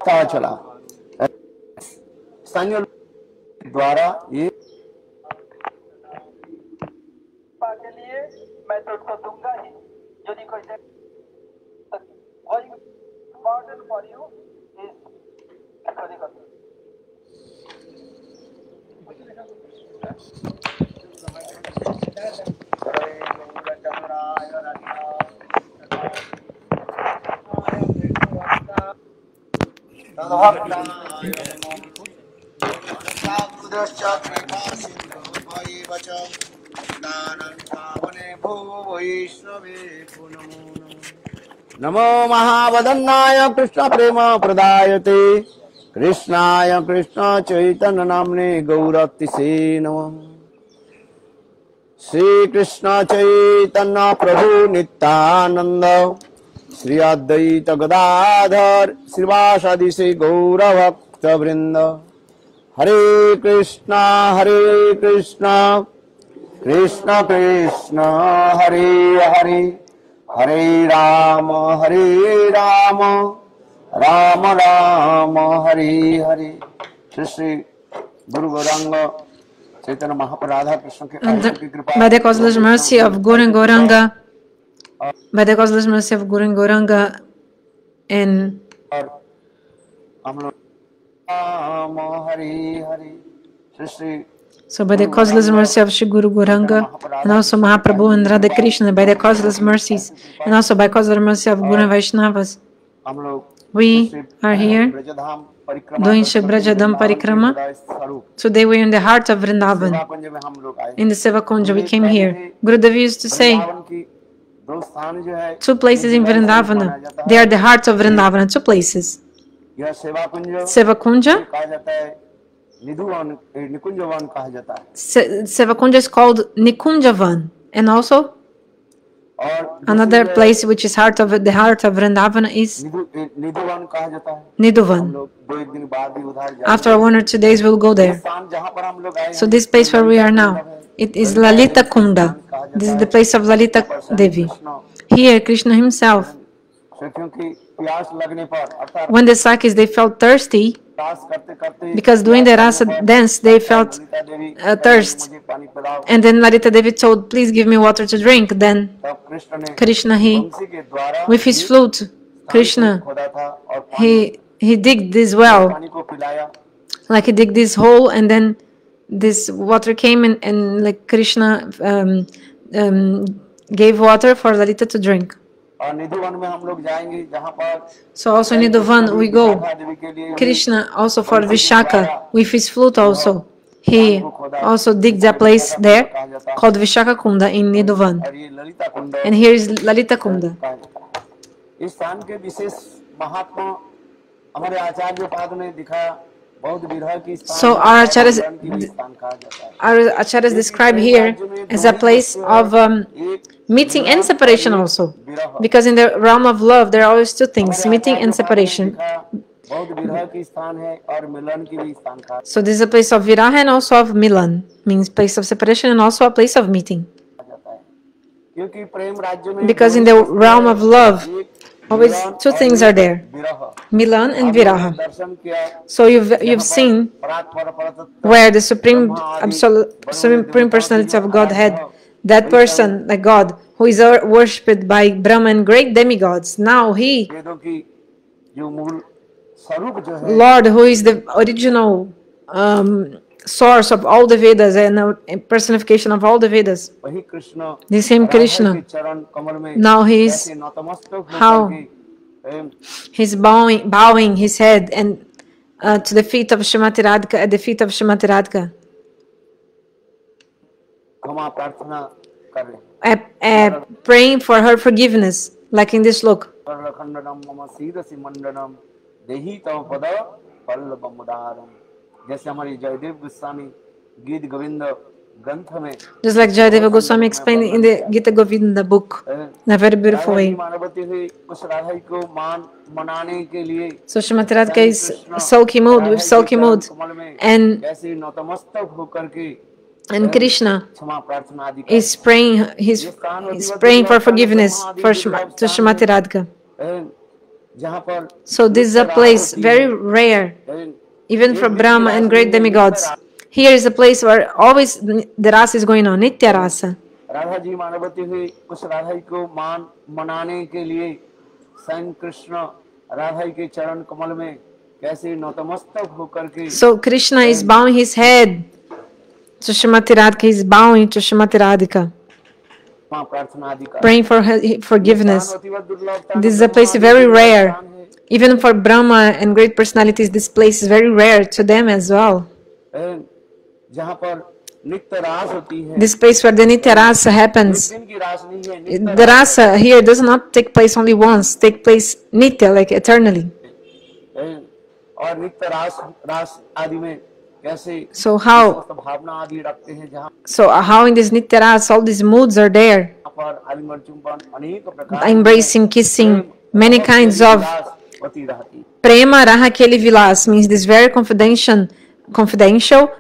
पता चला स्थानीय द्वारा ये के लिए मैं तो उसको दूंगा ही यदि कोई इम्पोर्टेंट फॉर यू नमो महावदन्नाय कृष्ण प्रेम प्रदायते कृष्णाय कृष्ण चैतन्य नाम्ने गौरतिसे नमः। श्री कृष्ण चैतन्य प्रभु नित्यानंद श्री अद्वैत गदाधर श्रीवासादि से गौर भक्त वृंद। हरे कृष्णा कृष्ण कृष्ण हरे हरे हरे राम राम राम हरे हरे। श्री गुरु गौरांग चैतन्य महाप्रभु राधा कृष्ण के कृपा, by the causeless mercy of Guru and Gauranga, by the causeless mercy of Guru and Gauranga, and हम लोग Ram Hare Hare. Shri so by the causeless mercy of Shri Guru Gauranga and also Mahaprabhu and Radha Krishna, by the causeless mercies and also by causeless mercy of Guru and Vaishnavas, हम लोग we are here Brajdham परिक्रमा doing Shri Brajadam Parikrama. Today we are in the heart of Vrindavan. कुंज में हम लोग आए। In the Seva Kunja we came here. Gurudev used to say, दो स्थान जो है two places in Vrindavana, they are the heart of Vrindavana, two places. यह सेवा कुंज Seva Kunja, कहा जाता है, निधुवन निकुंजवन कहा जाता है। Seva Kunja is called Nikunjavan, and also और another place which is the heart of Vrindavana is Nidhuvan कहा जाता है। Nidhuvan. हम लोग 2-1 दिन बाद ही उधर जाएंगे। After 1 or 2 days we'll go there. स्थान जहाँ पर हम लोग आए So this place where we are now, it is Lalita Kunda. This is the place of Lalita Devi. Here Krishna himself, क्योंकि प्यास लगने पर अर्थात when the Sakis they felt thirsty, प्यास करते करते because doing the rasa dance they felt thirst, and then Lalita Devi told, please give me water to drink. Then तब कृष्ण ने Krishna, बंसी के द्वारा with his flute, Krishna, खोदा था और he digged this well, पानी को पिलाया। like he digged this hole, and then this water came and like Krishna gave water for Lalita to drink. और निधुवन में हम लोग जाएंगे जहाँ पर So also in Nidhuvan we go. Krishna also for Vishaka with his flute also. He also digged a place there called Vishaka Kunda in Nidhuvan. और ये ललिता कुंड And here is Lalita Kunda. इस स्थान के विशेष महात्मा हमारे आचार्य पाद ने दिखाया। बहुत विरह की स्थान So our acharyas, स्थान कहा जाता है। our acharyas describe here as a place of meeting and separation also. Because in the realm of love there are always two things, meeting and separation. बहुत विरह की स्थान है और मिलन की भी स्थान कहा So this is a place of viraha and also of milan, means place of separation and also a place of meeting. जाता है। क्योंकि प्रेम राज्य में Because in the realm of love, always two things are there, विरह milan and viraha. दर्शन किया So you've seen परात्पर परतत्व where the supreme personality of Godhead, that person, like God, who is worshipped by Brahma and great demigods, now he, वेदों की जो मूल स्वरूप जो है Lord, who is the original source of all the Vedas and a personification of all the Vedas, वही Krishna the same Radha Krishna, के चरण कमल में now he is, ऐसे नतमस्तक होकर how के, he's bowing his head and to the feet of Shrimati Radhika, at the feet of Shrimati Radhika, क्षमा प्रार्थना कर रहे praying for her forgiveness, like in this look. खंडनम मम सीदसि मंडनम देहि तव पद पल्लवमुदारम। जैसे हमारी जयदेव गोस्वामी गीत गोविंद ग्रंथ में Just like Jayadeva Goswami explained in the Gita Govinda book, in a very beautiful way. Manvati हुई उस राधा को मनाने के लिए So Shrimati Radhika is sulky mood, with sulky mood, and ऐसे नतमस्तक होकर के Krishna क्षमा प्रार्थना आदि is praying, he's praying for forgiveness to Shrimati Radhika. जहाँ पर So this is a place very rare, even for Brahma and great demigods. Here is a place where always the rasa is going on, Nitya rasa. Radha ji Manvati हुई उस राधा जी को मनाने के लिए स्वयं कृष्ण राधा जी के चरण कमल में कैसे नतमस्तक होकर के So Krishna is bowing his head to Srimati Radhika. He is bowing to Srimati Radhika, वहाँ प्रार्थना आदि कर praying for her forgiveness. अति दुर्लभता This is a place very rare. Even for Brahma and great personalities, this place is very rare to them as well. जहाँ पर नित्य रास होती है This place where the Nitya Rasa happens. दिन की रास नहीं है नित्य The Rasa here does not take place only once, take place Nitya, like eternally. और नित्य रास आदि में कैसे So how भावना आदि रखते हैं जहाँ how in this Nitya Rasa all these moods are there? पर आलिंगन चुंबन अनेक प्रकार Embracing, kissing, many kinds of होती रहती Prema Raha Keli Vilas means this very confidential,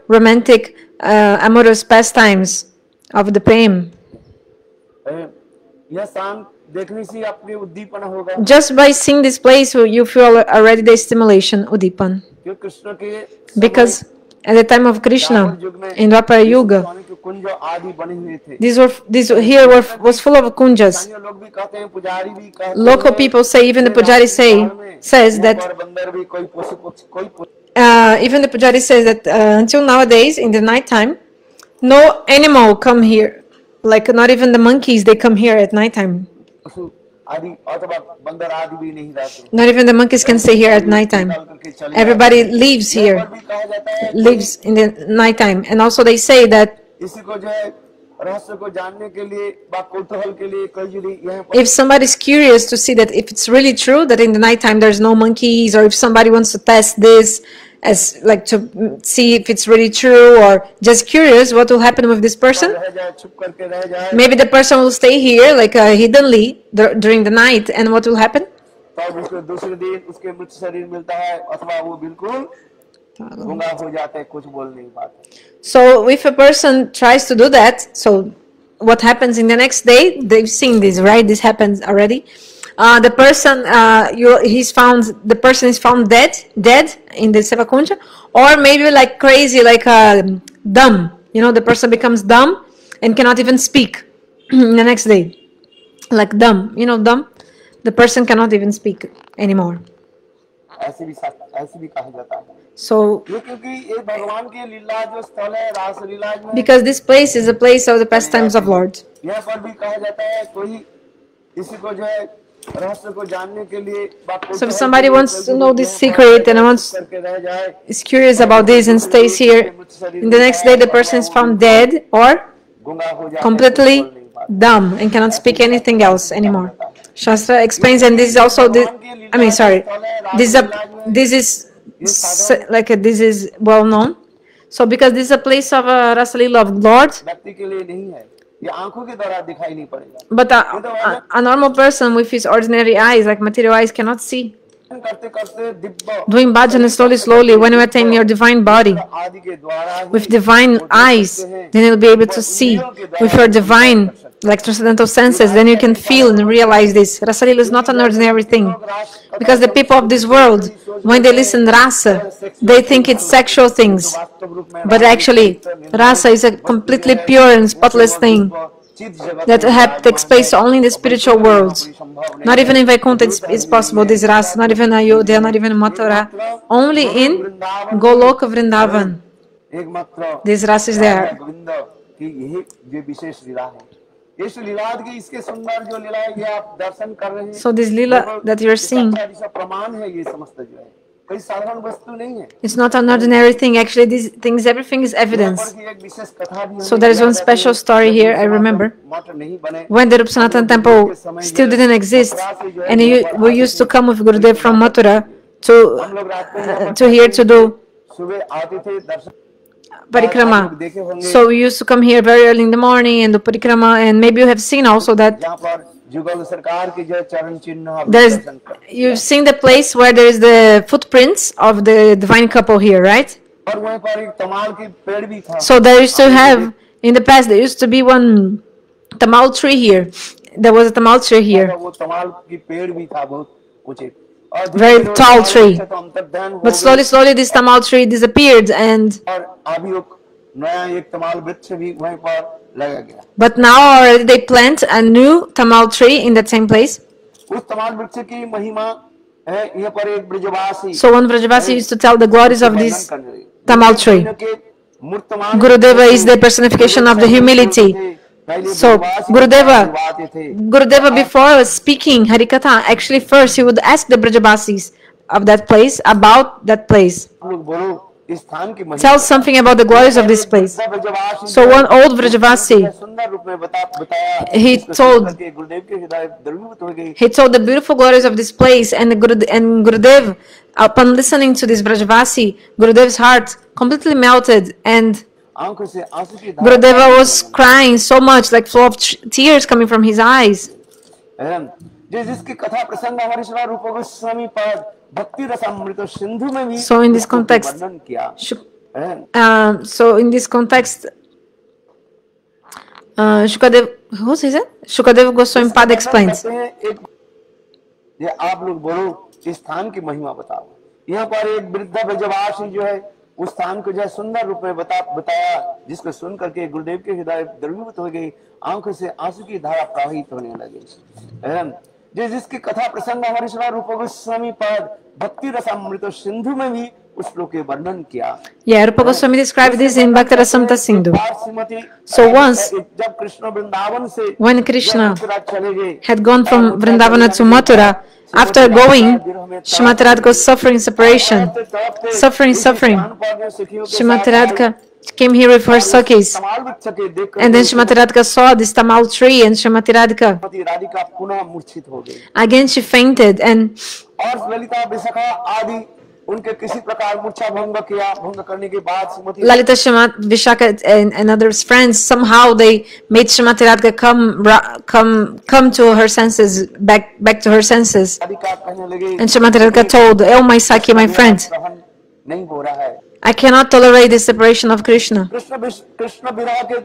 romantic, amorous pastimes of the prem. यह शांत देखने से अपने उद्दीपन होगा Just by seeing this place, you feel already the stimulation, Udipan. क्योंकि कृष्ण के Because at the time of Krishna, in Dwapara Yuga, सोने के कुंज आदि बने हुए थे these here was full of kunjas. स्थानीय लोग भी कहते हैं पुजारी भी कहते Local हैं, people say, even the pujari says that और बंदर भी कोई even the pujari says that until nowadays in the night time, no animal come here, like not even the monkeys, they come here at night time. पशु आदि अथवा बंदर आदि भी नहीं रहते Not even the monkeys can stay here at night time. निकाल करके चले Everybody leaves here, और भी कहा जाता है lives in the night time. And also they say that इसी को जो है रहस्य को जानने के लिए बा कौतूहल के लिए कई जुड़ी यहाँ पर if somebody is curious to see that if it's really true that in the night time there's no monkeys, or if somebody wants to test this as like to see if it's really true, or just curious what will happen with this person, रह जाए छुप करके रह जाए maybe the person will stay here like hiddenly during the night, and what will happen? तब उसको दूसरे दिन उसके मृत शरीर मिलता है अथवा वो बिल्कुल गूंगा हो जाते हैं कुछ बोल नहीं पाते So if a person tries to do that, so what happens in the next day? They've seen this, right? This happens already. The person, the person is found dead in the Sevakunja, or maybe like crazy, like dumb. You know, the person becomes dumb and cannot even speak the next day, like dumb. You know, dumb. The person cannot even speak anymore. ऐसे भी कहा जाता है So ये क्योंकि ये भगवान की लीला जो स्थल है रास लीला में because this place is a place of the pastimes of Lord. यहाँ पर भी कहा जाता है कोई इसी को जो है रहस्य को जानने के लिए So if somebody wants to know this secret and करके रह जाए is curious about this and stays here, in the next day the person is found dead or गूंगा हो जाए completely dumb and cannot speak anything else anymore. Shastra explains, and this is also this is well known. So because this is a place of Rasa Leela of Lord, व्यक्ति के लिए नहीं है ये आंखों के द्वारा दिखाई नहीं पड़ेगा but a normal person with his ordinary eyes, like material eyes, cannot see. करते करते Divya Doing bhajan slowly, when you attain your divine body, आदि के द्वारा ही with divine eyes, then you'll be able to see. With your divine, like transcendental senses, then you can feel and realize this. Rasa Leela is not an ordinary thing. Because the people of this world, when they listen Rasa, they think it's sexual things. But actually, Rasa is a completely pure and spotless thing that takes place only in the spiritual world. Not even in Vaikuntha it's possible, this Rasa, not even Ayodhya, not even Mathura. Only in Goloka Vrindavan, एकमात्र this Rasa is there. Govind की यही जो विशेष लीला है इस लीला की इसके सुंदर जो लीला है ये आप दर्शन कर रहे हैं So this Leela that you're seeing, जैसा प्रमाण है ये समस्त जो है कोई साधारण वस्तु नहीं है it's not an ordinary thing. Actually, these things, everything is evidence. की एक विशेष कथा भी So there is one special story here, I remember. मठ नहीं बने When the Rup Sanatan temple still didn't exist, and we used to come with Gurudev from Mathura हम लोग रात में to here to do सुबह आते थे दर्शन parikrama. So we used to come here very early in the morning and do parikrama, and maybe you have seen also that जहाँ पर जुगल सरकार की जो चरण चिन्ह आप there's, दर्शन कर you've seen the place where there is the footprints of the divine couple here, right? और वहीं पर एक तमाल की पेड़ भी था So there used to have, in the past, there used to be one tamal tree here. There was a tamal tree here. वो तमाल की पेड़ भी था बहुत ऊंचे और very धीरे-धीरे वो tall तमाल tree. वृक्ष तो अंतर्ध्यान हो But गई slowly this tamal tree disappeared, and और अभी वो नया एक तमाल वृक्ष भी वहीं पर लगाया गया। but now already they plant a new tamal tree in that same place. उस तमाल वृक्ष की महिमा है, यहाँ पर एक ब्रजवासी So one Vrajavasi used to tell the glories of वर्णन this करने लगे। tamal tree. गुरुदेव के मूर्तमान Gurudeva is the personification of the humility. पहले So ब्रजवासी Gurudeva, बुलवाते थे। Gurudeva before speaking Harikatha, actually first he would ask the Brajavasis of that place about that place. हम लोग बोलो इस स्थान की महिमा। Tell something about the glories of this place. Brajwasi So one old Vrajavasi, सुंदर रूप में बताया, he इसको सुन told करके गुरुदेव के हृदय द्रवीभूत हो गई। he told the beautiful glories of this place, and Gurudev, upon listening to this Brajavasi, Gurudev's heart completely melted, and आंखों से आंसू की धारा Gurudeva was crying so much, like flow of tears coming from his eyes. जिसकी कथा प्रसंग हमारे श्री रूप गोस्वामी पाद भक्ति रसामृत सिंधु में भी So in this context, वर्णन किया। so in this context, Shukadev, who says it? Shukadev Goswami Pad explains. कहते हैं एक ये आप लोग बोलो इस स्थान की महिमा बताओ। यहाँ पर एक वृद्ध ब्रजवासी जो है उस स्थान को जो है सुंदर रूप में बताया, जिसको सुन करके गुरुदेव के हृदय द्रवीभूत हो गई, आंखों से आंसू की धारा प्रवाहित होने लगी। जिसकी कथा प्रसंग हमारे श्री रूप गोस्वामी पाद भक्ति रसामृत सिंधु में भी उस श्लोक के वर्णन किया। Yeah, Rupa Goswami described this in Bhakti Rasamrita Sindhu. So once, जब कृष्ण वृंदावन से when Krishna चले गए, had gone from Vrindavana to Mathura, after going, Srimati Radhika was suffering separation. Suffering. Srimati Radhika came here with her Sakhis. And then Srimati Radhika saw this tamal tree, and Srimati Radhika, Radhika पुनः मूर्छित हो गई again she fainted, and और ललिता विशाखा आदि उनके किसी प्रकार मूर्छा भंग करने के बाद Shrimati Lalita, Vishaka, and other friends, somehow they made Srimati Radhika come to her senses, back to her senses. Radhika कहने लगे And Srimati Radhika told, "Oh my Sakhi, my friend, सहन नहीं हो रहा है। I cannot tolerate the separation of Krishna. Krishna विरह के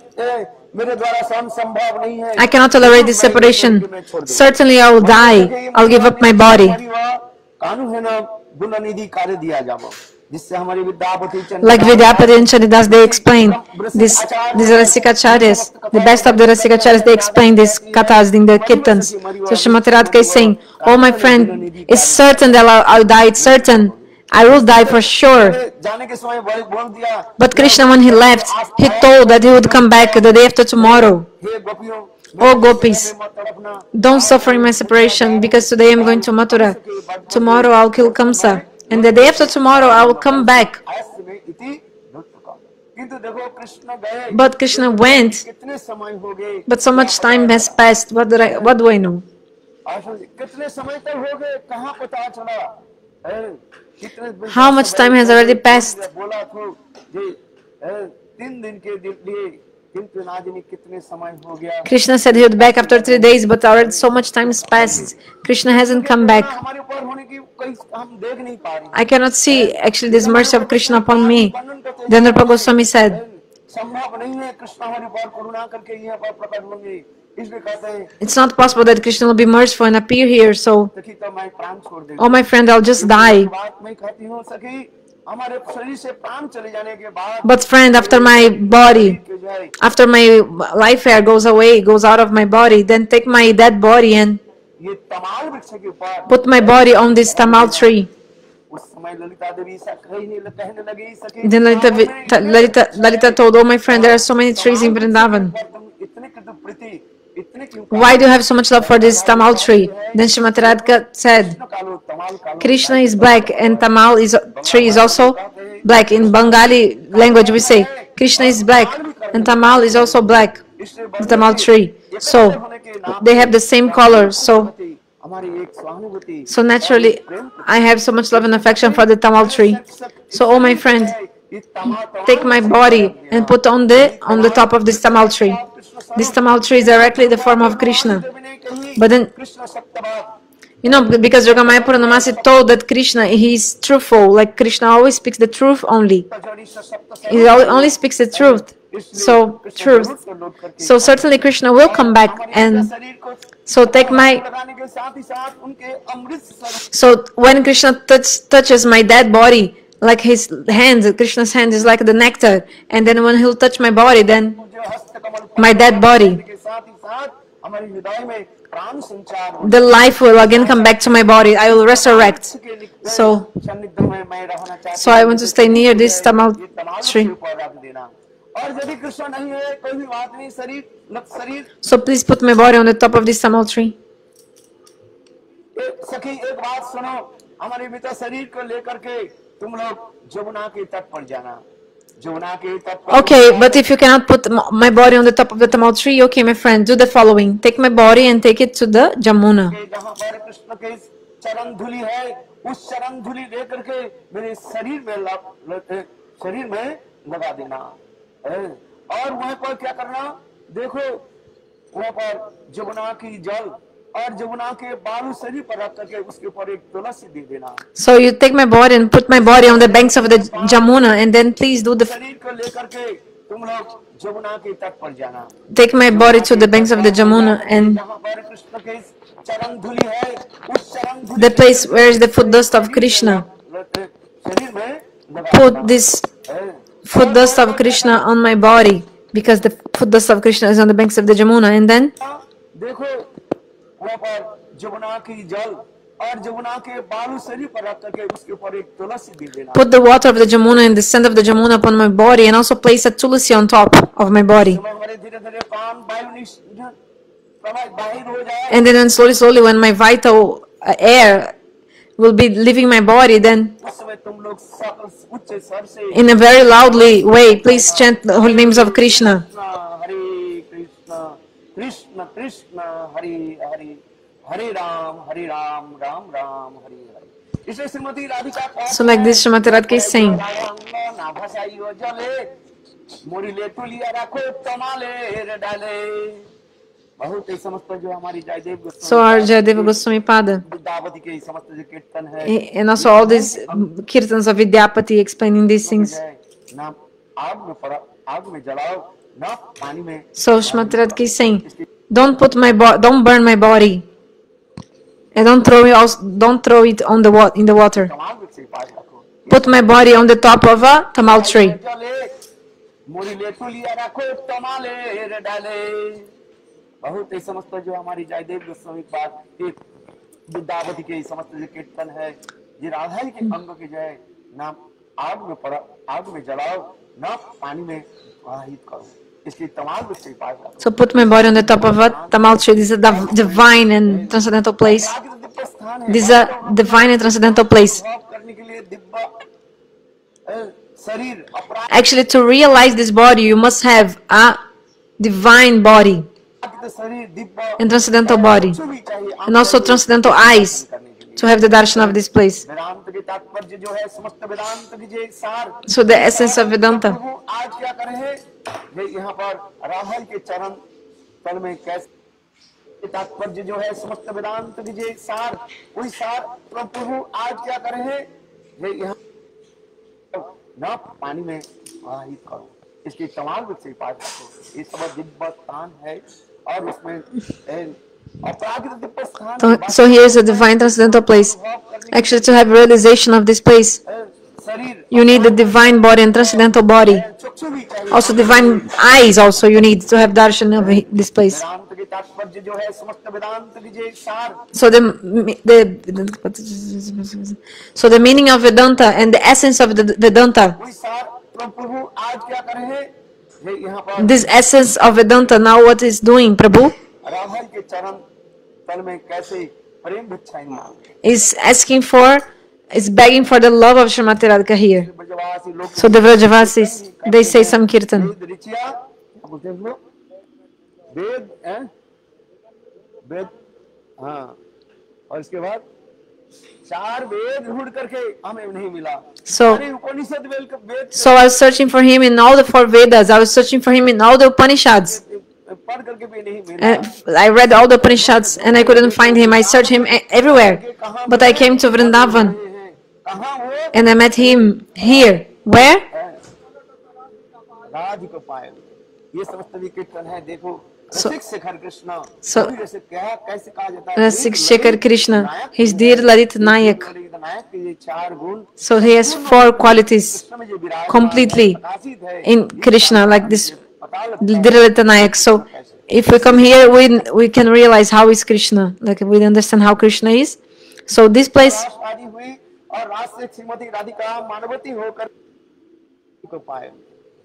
मेरे द्वारा सहन संभव नहीं है। I cannot tolerate this separation. Certainly I will die. I'll give up my body." कानून है ना गुणनिधि कार्य दिया जाओ, जिससे हमारी Vidyapati Like Vidyapati and Charidas, they explain these Rasikacharyas, the best of the Rasikacharyas, they explain these kathas in the kirtans. So Srimati Radhika is saying, "Oh my friend, it's certain that I'll die. It's certain. I will die for sure." जाने के समय बोल दिया, But Krishna, when he left, he told that he would come back the day after tomorrow. हे गोपियों Oh gopis, don't suffer in my separation, because today I'm going to Mathura. Tomorrow I'll kill Kamsa. And the day after tomorrow I will come back. But Krishna went, कितने समय हो गए, but so much time has passed. What do I know? कितने समय तक हो गए, कहाँ पता चला। How much time has already passed? बोला तो ये 3 दिन के लिए, किंतु नाजनी कितने समय हो गया। Krishna said he would be back after 3 days, but already so much time has passed. Krishna hasn't come back. हमारे ऊपर होने की कोई हम देख नहीं पा रहे। I cannot see actually this mercy of Krishna upon me. Then Rupa Goswami said, संभव नहीं है कृष्ण हमारे ऊपर करुणा करके यहाँ पर प्रकट होंगे, इसलिए कहते हैं it's not possible that Krishna will be merciful and appear here, so, सखी तो मैं प्राण छोड़ देगा। oh my friend, I'll just die. बात मैं कहती हूँ सखी, हमारे शरीर से प्राण चले जाने के बाद But friend, after my body, जो है after my life air goes away, goes out of my body, then take my dead body and ये तमाल वृक्ष के ऊपर put my body on this tamal tree. उस समय ललिता देवी ऐसा कहने लगी सखी, Then Lalita told, "Oh my friend, there are so many trees in Vrindavan. इतने कृतप्रीति, इतने क्यों Why do you have so much love for this tamal tree?" Then Srimati Radhika said, कालो तमाल कालो "Krishna is black and tamal tree is also black." In Bengali language we say, Krishna is black and tamal is also black, the tamal tree. So they have the same color. So हमारी एक सहानुभूति So naturally, I have so much love and affection for the tamal tree. So, oh my friend, take my body and put on the top of this tamal tree. This tamal tree is directly the form of Krishna. But then, Krishna सत्यवाद you know, because Yogamaya Purnamasi told that Krishna, he is truthful. Like Krishna always speaks the truth only. जड़ी से सत्य से He only speaks the truth. इसलिए So, Krishna truth. जरूर को लौट करके So, certainly Krishna will come back, हमारे and शरीर को so take my. लगाने के साथ ही साथ उनके अमृत स्वरूप So, when Krishna touches my dead body, like his hand, Krishna's hand is like the nectar, and then when he'll touch my body, then जो हस्त कमल my dead body, के साथ ही साथ हमारे हृदय में प्राण संचार हो the life will again come back to my body. I will resurrect. So, सान्निध्य में मैं रहना चाहता so I want to stay near this Tamal ये तमाम tree. के ऊपर रख देना और यदि कृष्ण नहीं है कोई भी बात नहीं शरीर So please put my body on the top of this Tamal tree. सखी एक बात सुनो हमारे पिता शरीर को लेकर के तुम लोग जमुना के तट पर जाना जमुना के तट पर Okay, but if you cannot put my body on the top of the Tamal tree, okay, my friend, do the following. Take my body and take it to the Jamuna. जहाँ पर कृष्ण के चरण धूलि है उस चरण धूलि लेकर के मेरे शरीर में लगा देना और वहाँ पर क्या करना देखो वहाँ पर जमुना की जल और जमुना के बालू शरीर पर रख करके उसके ऊपर एक तुलसी दे देना So you take my body and put my body on the banks of the Jamuna, and then please do the शरीर को लेकर के तुम लोग जमुना के तट पर जाना take my body to the banks of the Jamuna, and जहाँ पर कृष्ण के चरण धूलि है उस चरण धूलि the place where is the foot dust of Krishna. शरीर में लगा Put this foot dust of Krishna on my body, because the foot dust of Krishna is on the banks of the Jamuna, and then देखो वहाँ पर जमुना की जल और जमुना के बालू शरीर पर रख करके उसके ऊपर एक तुलसी दे देना put the water of the Jamuna and the scent of the Jamuna upon my body, and also place a tulsi on top of my body. हमारे धीरे धीरे प्राण वायु प्रवाह बाहिर हो जाए And then slowly, when my vital air will be leaving my body, then उस समय तुम लोग उच्च स्वर से in a very loudly way, please chant the holy names of Krishna. हरे कृष्ण कृष्ण कृष्ण हरे हरे हरे राम राम राम हरे हरे इसे Shrimati Radhika So like this, Srimati Radhika is saying. ना भाषाइयो जले मोरिले तुलिया रखो तमाले रे डाले बहुत ही समस्त जो हमारी Jaydev Goswami So our Jayadeva Goswami Pada, Vidyapati के समस्त जो कीर्तन है and also all these kirtans of Vidyapati explaining these things. ना आग में जलाओ ना पानी में So Srimati Radhika is saying, don't burn my body, and don't throw it on the in the water. तमाम से पास रखो Put my body on the top of a tamal tree. मोरिले Tulia रखो तमाले रे डाले बहुत ही समस्त जो हमारी जयदेव गोस्वामी पाद एक विद्यापति के समस्त जो कीर्तन है ये राधा जी के अंग के जो है ना आग में जलाओ ना पानी में प्रवाहित करो इसलिए तमाम रूप से पास रखो So put my body on the top of a tamal tree. This is a divine and transcendental place. This is a divine and transcendental place. करने के लिए दिव्य शरीर अपराध Actually, to realize this body, you must have a divine body शरीर Divya and transcendental body, and also transcendental eyes to have the darshan of this place. वेदांत के तात्पर्य जो है समस्त वेदांत की जो सार So the essence of Vedanta. प्रभु आज क्या करे हैं ये यहाँ पर राहुल के चरण तल में कैसे तात्पर्य जो है समस्त वेदांत की जो सार वही सार प्रभु आज क्या करे हैं ये यहाँ ना पानी में प्रवाहित करो इसकी तमाम रूप से पास रखो ये सब दिव्य स्थान है और उसमें अपराधिक दिव्य स्थान So here is a divine transcendental place. Actually, to have realization of this place, शरीर you need the divine body and transcendental body. चक्षु भी चाहिए Also divine eyes also you need to have darshan of this place. वेदांत के तात्पर्य जो है समस्त वेदांत की जो सार So the meaning of Vedanta and the essence of the Vedanta, वही सार प्रभु आज क्या करे हैं ये यहाँ पर this essence of Vedanta, now what is doing Prabhu Rahul के चरण तल में कैसे प्रेम भिक्षाएं मांगे is begging for the love of Srimati Radhika here. ब्रजवासी लोग So the Vrajavasis, they say some kirtan. वेद ऋचिया क्या बोलते हैं हम लोग वेद हैं वेद हाँ और इसके बाद चार वेद ढूंढ करके हमें नहीं मिला So- सारे उपनिषद वेद So I was searching for him in all the 4 Vedas. I was searching for him in all the Upanishads. पढ़ करके भी नहीं मिला And I read all the Upanishads and I couldn't find him. I searched him everywhere. But I came to Vrindavan कहाँ वो and I met him here. Where? राज को पाए। ये समस्त भी कीर्तन है। देखो रसिक शेखर कृष्ण, So, अभी जैसे क्या कैसे कहा जाता है, Rasik Shekhar Krishna, he's Dhir Lalit Nayak. नायक के ये चार गुण So he has four qualities Krishna में जो विराजमान completely प्रकाशित है in Krishna, like this पता लगता है। Dhir Lalit Nayak. So if we come here, we can realize how is Krishna, like we understand how Krishna is. So this place, शादी हुई और राज से श्रीमती राधिका मानवती होकर को पाए।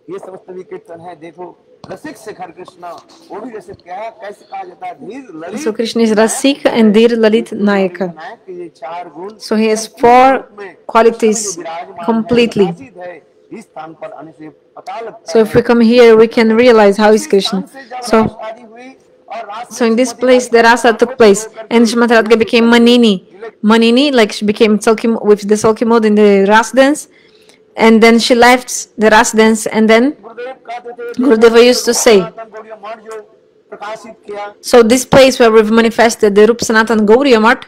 ये समस्त भी कीर्तन है। देखो रसिक शेखर कृष्ण, वो भी जैसे क्या कैसे कहा जाता है, धीर Lalit so Krishna is Rasik and Dhir Lalit Nayaka. नायक के ये चार गुण So he has four qualities completely. प्रकाशित है। इस स्थान पर आने से पता लगता So if we come here, we can realize how is Krishna. So, शादी हुई और राज so in this place, the rasa took place, and Shrimati Radhika became Manini. Manini, like she became Salki, with the Salki mode in the ras dance, and then she left the ras dance, and then गुरुदेव कहते थे, Gurudeva used to say. Gaudiya मठ जो प्रकाशित किया, So this place where we've manifested the Rup Sanatan Gauriya Math,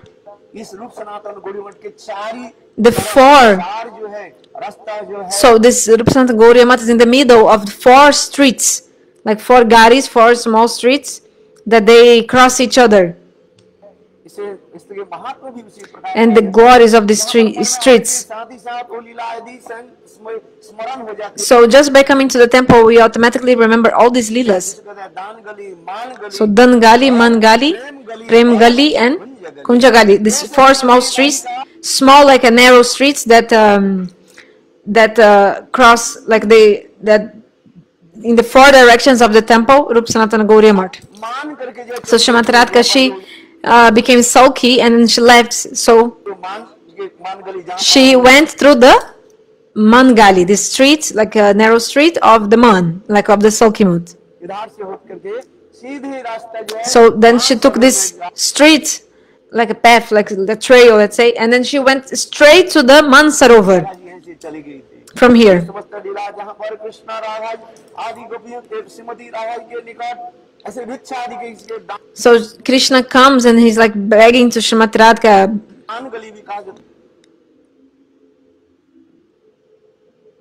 इस रूप सनातन गौड़िया मठ के चार the four. चार जो है रास्ता जो है, So this Rup Sanatan Gauriya Math is in the middle of four streets, like four garis, four small streets that they cross each other, इसे इसके महात्मा भी उसी प्रकार and the glories of the streets. साथ ही साथ वो लीला आदि स्मरण हो जाती है। So just by coming to the temple, we automatically remember all these leelas. दान गली, मान गली, So Dan Gali, Man Gali, Prem Gali, and Kunja Gali. These four small streets, small like a narrow streets that cross like that in the four directions of the temple, Rup Sanatana Gauriya Math. मान करके जो So Shrimati Radhika, she became sulky and then she left. So मान गली जहाँ she went through the Man Gali, the street, like a narrow street of the Man, like of the sulky mood. इधर से होकर करके सीधे रास्ता जो है, So then she took this street, like a path, like the trail, let's say, and then she went straight to the Mansarovar जी यहाँ से चली गई थी। from here. समस्त लीला जहाँ पर कृष्णा राधा आदि गोपियों के श्रीमती राधा के निकट ऐसे भिक्षा आदि के इसके So Krishna comes and he's like begging to Shrimati Radhika. दान गली भी कहा जाता है।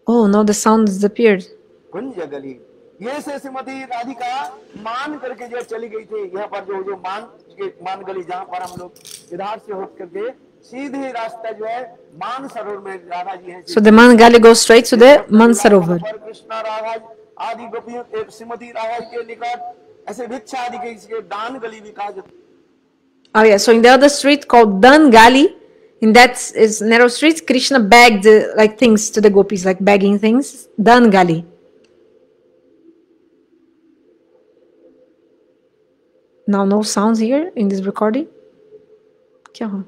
Oh, now the sound disappeared. कुंज गली, ये से श्रीमती राधिका मान करके जो चली गई थी, यहाँ पर जो मान गली जहाँ पर हम लोग इधर से होकर करके सीधे रास्ता जो है मान सरोवर में राधा जी हैं। So the Man Gali goes straight to the Mansarovar. पर कृष्णा राधा आदि गोपियों के श्रीमती राधा के निकट ऐसे भिक्षा आदि के इसके दान गली भी कहा जाता है। Oh yeah, so in the other street called Dan Gali, in that is narrow street, Krishna begged like things to the gopis, like begging things. Dan Gali. Now no sounds here in this recording. क्या हुआ?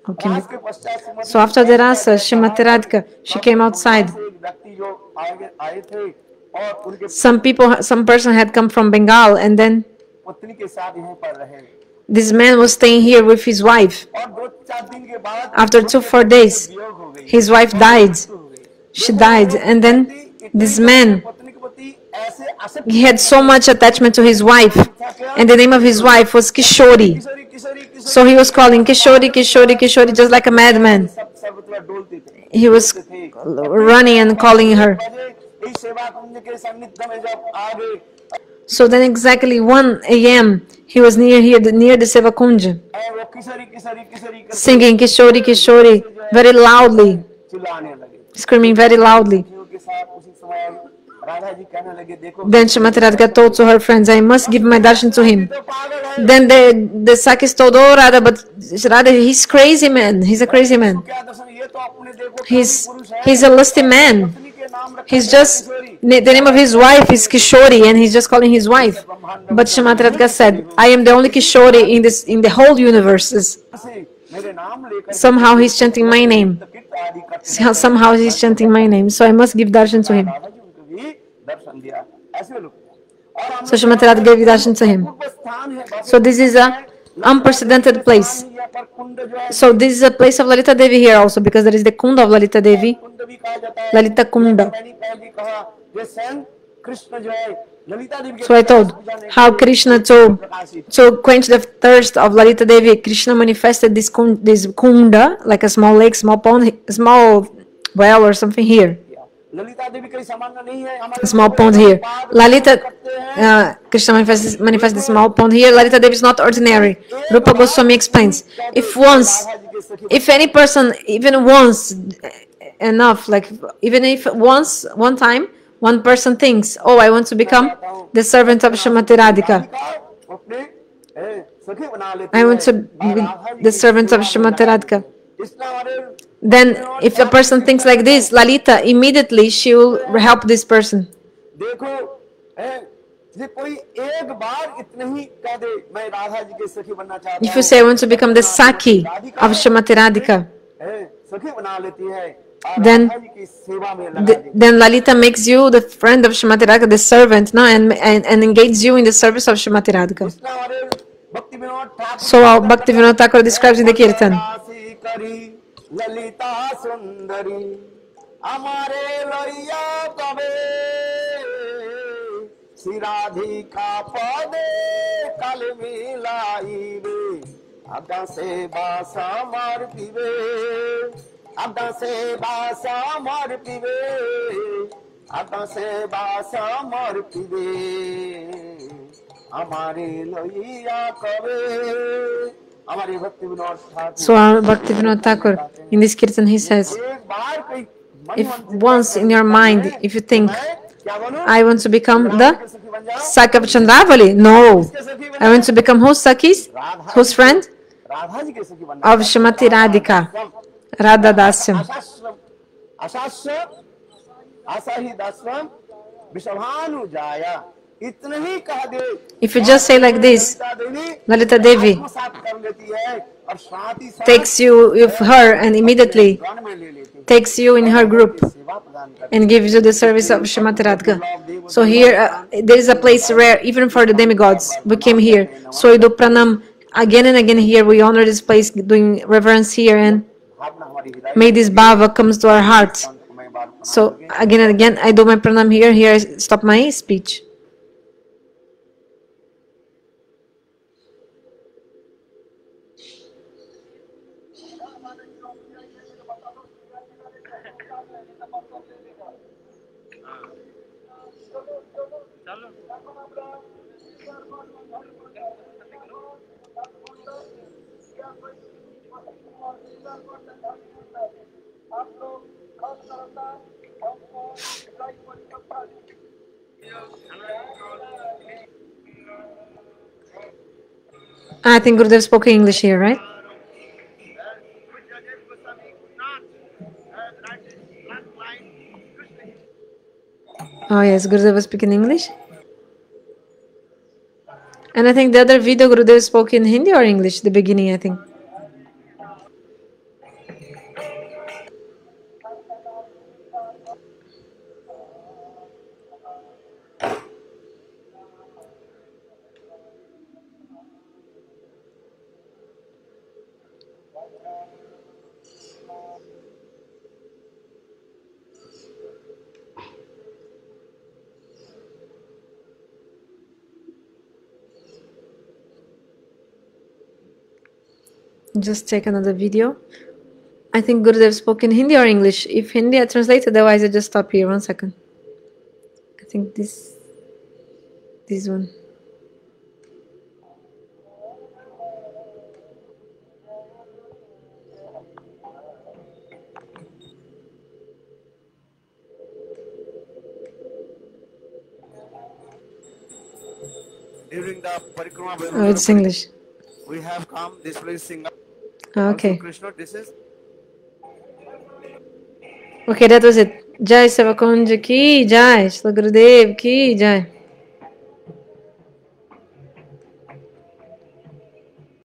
Okay. रास के पश्चात Shrimati So after the rasa, Shrimati Radhika, she came outside. से एक व्यक्ति जो आए थे और उनके Some person had come from Bengal, and then पत्नी के साथ यहाँ पर रहे this man was staying here with his wife. और 2-4 दिन के बाद After 2-4 days, वियोग हो गई। his wife died. She died, and then this man, पत्नी के प्रति ऐसे आसक्त he had so much attachment to his wife, and the name of his wife was Kishori. Kishori Kishori Kishori So he was calling Kishori, Kishori, Kishori, just like a madman. सब सर्वत्र डोलते थे। He was running and calling her. बजे इस सेवा कुंज के सानिध्य में जब आ गए, So then exactly 1 a.m. he was near the Seva Kunja, और वो किशोरी किशोरी किशोरी करके singing Kishori, Kishori very loudly, चिल्लाने लगे। screaming very loudly. पत्नियों के साथ उसी समय राधा जी कहने लगे, देखो Then Shrimati Radhika told to her friends, I must give my darshan to him. तो पागल है, Then the Sakis told, oh Radha, but Radha, he's crazy man. He's a crazy man. क्या दर्शन, ये तो अपने देखो He's a lusty man. पत्नी के नाम रखा He's just, the name of his wife is Kishori, and he's just calling his wife. But Shrimati Radhika said, I am the only Kishori in the whole universes. से मेरे नाम लेकर Somehow he's chanting my name. कित आदि करते Somehow he's chanting my name. So I must give darshan to him. Radha ji उनको भी दर्शन दिया। ऐसे लोग और हम So Shrimati Radhika gave darshan to him. स्थान है So this is a unprecedented place. यहाँ पर कुंड जो है, So this is a place of Lalita Devi here also, because there is the Kunda of Lalita Devi, कुंड भी कहा जाता है। Lalita Kunda. मैंने पहले भी कहा, जो स्वयं कृष्ण जो है ललिता देवी के So I told how Krishna to quench the thirst of Lalita Devi, Krishna manifested this kunda, like a small lake, small pond, small well or something here. Lalita Devi कई सामान्य नहीं है हमारे A small pond here. Lalita, Krishna manifests the small pond here. Lalita Devi is not ordinary. Rupa Goswami explains, if any person, even once, enough, like even if once, one time, one person thinks, oh, I want to become the servant of Srimati Radhika. I want to be the servant of Srimati Radhika. Then if a person thinks like this, Lalita, immediately she will help this person. If you say I want to become the Saki of Srimati Radhika, then Lalita makes you the friend of Srimati Radhika, the servant, no, and engages you in the service of Srimati Radhika. So Bhaktivinoda Thakur describes in the Kirtan. Lalita सुंदरी हमारे लैया कबे श्री राधिका पदे कल मिलाई रे अदा से बासा मार पीवे अदा से बासा मार पीवे अदा से बासा मार पीवे हमारे लैया कबे. So Bhaktivinoda Thakur, in this kirtan, he says, if once in your mind, if you think, I want to become the Saki of Chandravali, no, I want to become whose Sakis? Whose friend? Of Srimati Radhika, Radha Dasyam. If you just say like this, Lalita Devi takes you with her and immediately takes you in her group and gives you the service of Srimati Radhika. So here there is a place where even for the demigods we came here. So we do pranam again and again here. We honor this place, doing reverence here, and may this bhava comes to our hearts. So again and again I do my pranam here. Here I stop my speech. I think Gurudev spoke English here, right? Oh yes, Gurudev was speaking English. And I think the other video Gurudev spoke in Hindi or English, the beginning, I think. Just check another video. I think Gurudev spoke in Hindi or English. If Hindi, I translate. Otherwise, I just stop here. 1 second. I think this one. During the parikrama, Oh, it's English. we have come. This place singer. Okay. Krishna, this is. Okay, that was it. Jai Savakunja ki Jai, Shri Gurudev ki Jai.